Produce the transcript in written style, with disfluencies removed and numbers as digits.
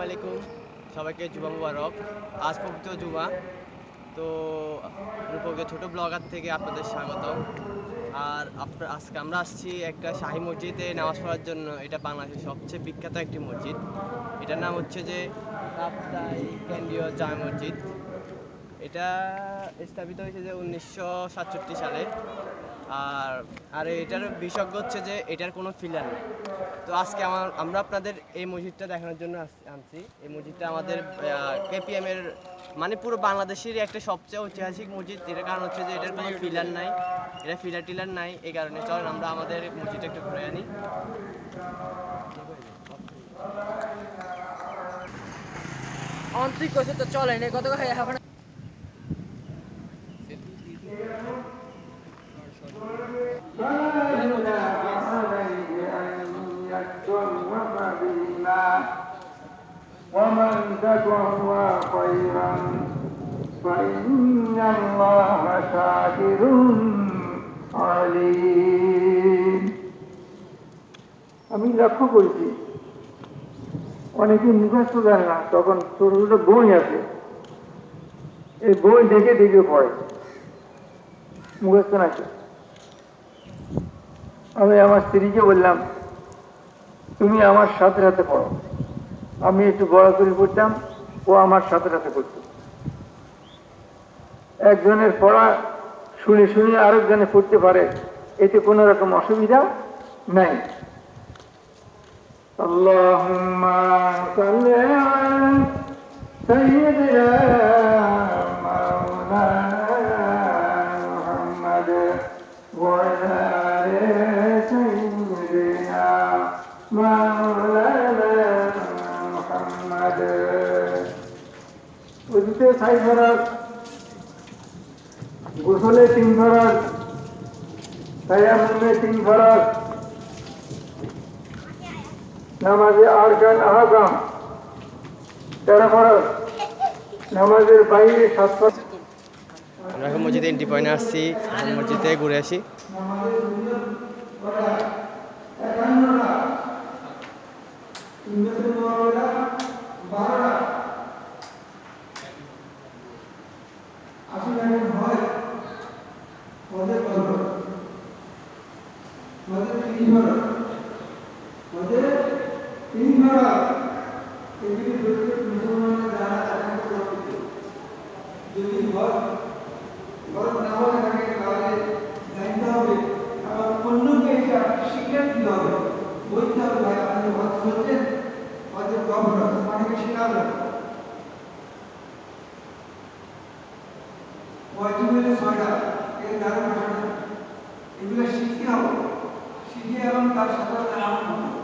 আলাইকুম, সবাইকে জুমা মুবারক। আজ পবিত্র জুমা। তো রূপকের ছোট ব্লগার থেকে আপনাদের স্বাগতম। আর আজকে আমরা আসছি একটা শাহী মসজিদে নামাজ পড়ার জন্য। এটা বাংলাদেশের সবচেয়ে বিখ্যাত একটি মসজিদ। এটার নাম হচ্ছে যে কাপ্তাই কেন্দ্রীয় জামে মসজিদ। এটা স্থাপিত হয়েছে যে 1967 সালে। আর আর এটার বিশেষজ্ঞ হচ্ছে যে এটার কোনো ফিলার নেই। তো আজকে আমরা আপনাদের এই মসজিদটা দেখানোর জন্য আনছি। এই মসজিদটা আমাদের কেপিএম এর মানে পুরো বাংলাদেশেরই একটা সবচেয়ে ঐতিহাসিক মসজিদ। এটার কারণ হচ্ছে যে এটার কোনো ফিলার নাই, এটা ফিলার টিলার নাই। এই কারণে চলেন আমরা আমাদের মসজিদটা একটু ঘুরে আনি। অন্তিক কইছে তো চলে না কত খাই এখন ومن تطوع خيرا فإن الله شاكر عليم। আমি লক্ষ্য করেছি অনেকে মুখস্থ জানে না, তখন ছোট ছোট বই আছে, এই বই দেখে দেখে পড়ে, মুখস্থ নাকি। আমি আমার স্ত্রীকে বললাম, তুমি আমার সাথে সাথে পড়ো। আমি একটু বড় করে পড়তাম, ও আমার সাথে সাথে পড়তো। একজনের পড়া শুনে শুনে আরেকজনে পড়তে পারে, এতে কোনো রকম অসুবিধা নাই। আল্লাহুম্মা সাল্লি আলা সাইয়্যিদিনা মাওলানা মুহাম্মাদ ওয়া আলা আলি সাইয়্যিদিনা মাওলানা মুহাম্মাদ। ওদিকে ৬০ ফরজ, গোসলে ৩ ফরজ, তায়াম্মুমে ৩ ফরজ, নামাজে আরকান আহকাম ১৩ ফরজ, নামাজের বাইরে ৭ ফরজ। আমরা এখন মসজিদে এন্ট্রি পয়েন্টে আসছি, মসজিদে ঘুরে আসি। নামাজের নিয়ত করা ৫১টা, সুন্নতে মুআক্কাদা ১২টা। আসলে এখন হয় ফজর ফরজ, ফজর ৩ ফরজ, ফজর ৩ ফরজ। এগুলি প্রত্যেক মুসলমানের দ্বারা একান্ত কর্তব্য। যদি ফরজ না হয়ে থাকে তাহলে জানতে হবে, আবার অন্যকে এটা শিক্ষা দিতে হবে, বলতে হবে, ভাই আপনি ফরজ করছেন, ফজর কখন অনেকে শেখাবেন, ওয়াজিব হলে ৬টা, এর দ্বারা ভাষা এগুলো শিখতে হবে, শিখে এবং তার সাথে সাথে আমল করতে হবে।